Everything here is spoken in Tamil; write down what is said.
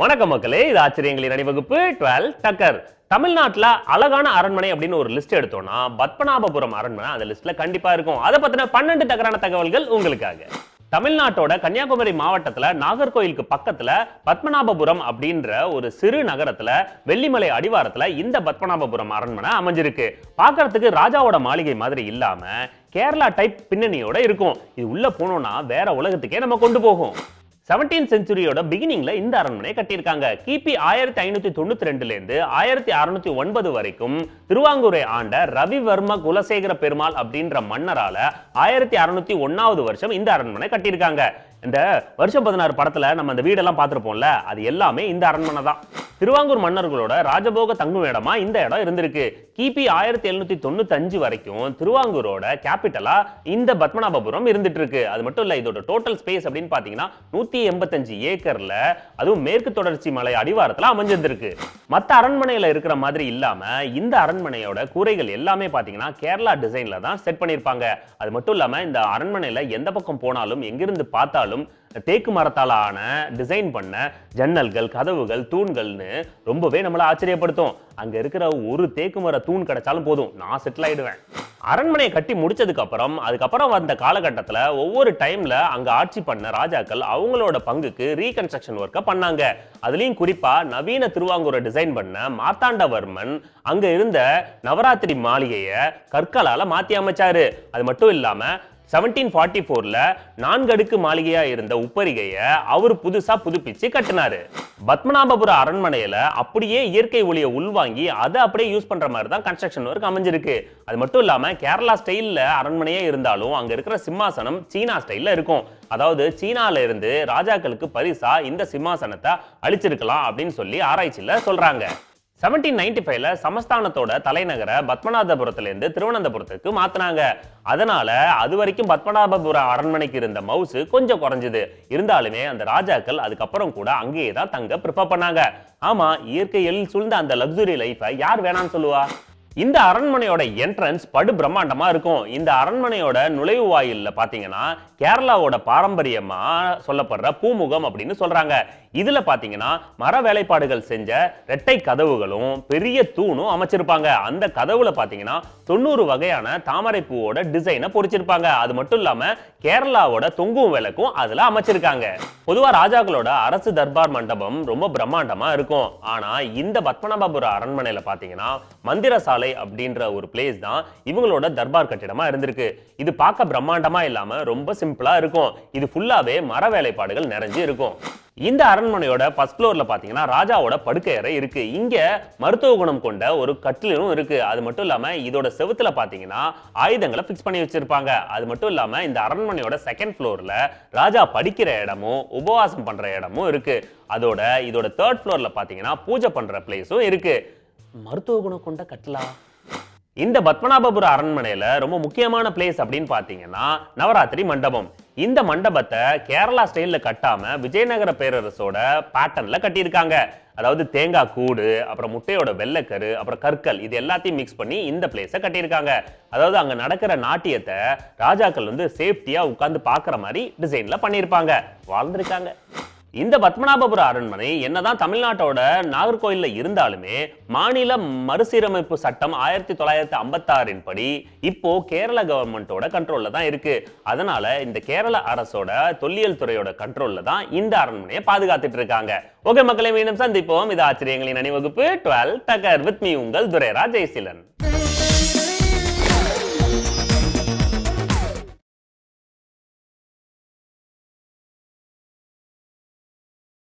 வணக்கம் மக்களே, இது ஆச்சரியங்களின் அணிவகுப்பு 12 டக்கர். தமிழ்நாட்டுல அழகான அரண்மனை அப்படின்னு ஒரு லிஸ்ட் எடுத்தோம்னா பத்மநாபபுரம் அரண்மனை அந்த லிஸ்ட்ல கண்டிப்பா இருக்கும். அதை பத்தின 12 டக்கரான தகவல்கள் உங்களுக்காக. தமிழ்நாட்டோட கன்னியாகுமரி மாவட்டத்துல நாகர்கோயிலுக்கு பக்கத்துல பத்மநாபபுரம் அப்படின்ற ஒரு சிறு நகரத்துல வெள்ளிமலை அடிவாரத்துல இந்த பத்மநாபபுரம் அரண்மனை அமைஞ்சிருக்கு. பார்க்கறதுக்கு ராஜாவோட மாளிகை மாதிரி இல்லாம கேரளா டைப் பின்னணியோட இருக்கும். இது உள்ள போனோம்னா வேற உலகத்துக்கே நம்ம கொண்டு போகும். 17th செஞ்சுரியோட பிகினிங்ல இந்த அரண்மனையை கட்டியிருக்காங்க. கிபி 1592ல இருந்து 1609 வரைக்கும் திருவாங்கூரை ஆண்ட ரவிவர்ம குலசேகர பெருமாள் அப்படின்ற மன்னரால 1601வது வருஷம் இந்த அரண்மனை கட்டியிருக்காங்க. இந்த வருஷம் 16 படத்துல நம்ம அந்த வீடெல்லாம் பார்த்திருப்போம்ல, அது எல்லாமே இந்த அரண்மனை தான். திருவாங்கூர் மன்னர்களோட ராஜபோக தங்கும் இடமா இந்த இடம் இருந்திருக்கு. கிபி 1795 வரைக்கும் திருவாங்கூரோட கேபிட்டலா இந்த பத்மநாபபுரம் இருந்துட்டு இருக்கு. அது மட்டும் இல்ல, இதோட டோட்டல் ஸ்பேஸ் அப்படின்னு பாத்தீங்கன்னா 185 ஏக்கர்ல, அதுவும் மேற்கு தொடர்ச்சி மலை அடிவாரத்துல அமைஞ்சிருக்கு. மத்த அரண்மனையில இருக்கிற மாதிரி இல்லாம இந்த அரண்மனையோட கூரைகள் எல்லாமே பாத்தீங்கன்னா கேரளா டிசைன்ல தான் செட் பண்ணிருப்பாங்க. அது மட்டும் இல்லாம இந்த அரண்மனையில எந்த பக்கம் போனாலும் எங்கிருந்து பார்த்தாலும் தேக்கு மரத்தால ஆன டிசைன் பண்ண ஜன்னல்கள், கதவுகள், தூண்கள்னு ரொம்பவே நம்மள ஆச்சரியப்படுத்தும். அங்க இருக்கிற ஒரு தேக்கு மர தூண் கிடைச்சாலும் போதும், நான் செட்டில் ஆயிடுவேன். அரண்மனையை கட்டி முடிச்சதுக்கு அதுக்கப்புறம் வந்த காலகட்டத்துல ஒவ்வொரு டைம்ல அங்க ஆட்சி பண்ண ராஜாக்கள் அவங்களோட பங்குக்கு ரீகன்ஸ்ட்ரக்ஷன் ஒர்க்க பண்ணாங்க. அதுலயும் குறிப்பா நவீன திருவாங்கூரை டிசைன் பண்ண மார்த்தாண்டவர்மன் அங்க இருந்த நவராத்திரி மாளிகையை கற்களால மாத்தி அமைச்சாரு. அது மட்டும் இல்லாம 1744ல 4 அடுக்கு மாளிகையா இருந்த உப்பரிகைய அவர் புதுசா புதுப்பிச்சு கட்டினாரு. பத்மநாபபுர அரண்மனையில அப்படியே இயற்கை ஒளியை உள்வாங்கி அதை அப்படியே யூஸ் பண்ற மாதிரி தான் கன்ஸ்ட்ரக்ஷன் ஒர்க் அமைஞ்சிருக்கு. அது மட்டும் இல்லாம கேரளா ஸ்டைல்ல அரண்மனையே இருந்தாலும் அங்க இருக்கிற சிம்மாசனம் சீனா ஸ்டைல்ல இருக்கும். அதாவது சீனால இருந்து ராஜாக்களுக்கு பரிசா இந்த சிம்மாசனத்தை அளிச்சிருக்கலாம் அப்படின்னு சொல்லி ஆராய்ச்சியில சொல்றாங்க. 1795ல சமஸ்தானத்தோட தலைநகரை பத்மநாபபுரத்துல இருந்து திருவனந்தபுரத்துக்கு மாத்தினாங்க. அதனால அது வரைக்கும் பத்மநாபபுர அரண்மனைக்கு இருந்த மவுசு கொஞ்சம் குறைஞ்சது. இருந்தாலுமே அந்த ராஜாக்கள் அதுக்கப்புறம் கூட அங்கேயே தான் தங்க ப்ரிஃபர் பண்ணாங்க. ஆமா, இயற்கையில் சூழ்ந்த அந்த லக்ஸுரி லைஃபை யார் வேணாம்னு சொல்லுவா? இந்த அரண்மனையோட என்ட்ரன்ஸ் படு பிரம்மாண்டமா இருக்கும். இந்த அரண்மனையோட நுழைவு வாயில்ல பாத்தீங்கன்னா கேரளாவோட பாரம்பரியமா சொல்லப்படுற பூமுகம் அப்படின்னு சொல்றாங்க. இதுல பாத்தீங்கன்னா மர வேலைப்பாடுகள் செஞ்ச இரட்டை கதவுகளும் பெரிய தூணும் அமைச்சிருப்பாங்க. அந்த கதவுல பாத்தீங்கன்னா 90 வகையான தாமரை பூவோட டிசைனை பொறிச்சிருப்பாங்க. அது மட்டும் இல்லாம கேரளாவோட தொங்கும் விளக்கும் அதுல அமைச்சிருக்காங்க. பொதுவா ராஜாக்களோட அரசு தர்பார் மண்டபம் ரொம்ப பிரம்மாண்டமா இருக்கும். ஆனா இந்த பத்மநாபபுர அரண்மனையில பாத்தீங்கன்னா மந்திரசாலை அப்படின்ற ஒரு பிளேஸ் தான் இவங்களோட தர்பார் கட்டிடமா இருந்திருக்கு. இது பார்க்க பிரம்மாண்டமா இல்லாம ரொம்ப சிம்பிளா இருக்கும். இது ஃபுல்லாவே மர வேலைப்பாடுகள் நிறைஞ்சு இருக்கும். இந்த அரண்மனையோட ஃபர்ஸ்ட் ஃப்ளோர்ல பாத்தீங்கன்னா ராஜாவோட படுக்கை அறை இருக்கு. இங்க மருத்துவ குணம் கொண்ட ஒரு கட்டிலும் இருக்கு. அது மட்டும் இல்லாம இதோட செவுத்துல பாத்தீங்கன்னா ஆயுதங்களை பிக்ஸ் பண்ணி வச்சிருப்பாங்க. அது மட்டும் இல்லாம இந்த அரண்மனையோட செகண்ட் ஃப்ளோர்ல ராஜா படிக்கிற இடமும் உபவாசம் பண்ற இடமும் இருக்கு. இதோட தேர்ட் ஃப்ளோர்ல பாத்தீங்கன்னா பூஜை பண்ற பிளேஸும் இருக்கு. மருத்துவ குணம் கொண்ட கட்டலா? இந்த பத்மநாபபுர அரண்மனையில ரொம்ப முக்கியமான பிளேஸ் அப்படின்னு பாத்தீங்கன்னா நவராத்திரி மண்டபம். இந்த மண்டபத்தை கேரளா ஸ்டைல்ல கட்டாம விஜயநகர பேரரசோட பேட்டர்ன்ல கட்டியிருக்காங்க. அதாவது தேங்காய் கூடு, அப்புறம் முட்டையோட வெள்ளைக்கரு, அப்புறம் கற்கள், இது எல்லாத்தையும் மிக்ஸ் பண்ணி இந்த பிளேஸை கட்டியிருக்காங்க. அதாவது அங்க நடக்கிற நாட்டியத்தை ராஜாக்கள் சேஃப்டியா உட்கார்ந்து பாக்குற மாதிரி டிசைன்ல பண்ணியிருப்பாங்க, வாழ்ந்திருக்காங்க. இந்த பத்மநாபபுர அரண்மனை என்னதான் தமிழ்நாட்டோட நாகர்கோயில்ல இருந்தாலுமே மாநில மறுசீரமைப்பு சட்டம் 1956 படி இப்போ கேரள கவர்மெண்டோட கண்ட்ரோல்ல தான் இருக்கு. அதனால இந்த கேரள அரசோட தொல்லியல் துறையோட கண்ட்ரோல்ல தான் இந்த அரண்மனையை பாதுகாத்துட்டு இருக்காங்க. ஓகே மக்களை, மீண்டும் சந்திப்போம். இது ஆச்சரியங்களின் அணிவகுப்பு 12 டக்கர் வித் மீ, உங்கள் துரைராஜ் ஜெயசீலன்.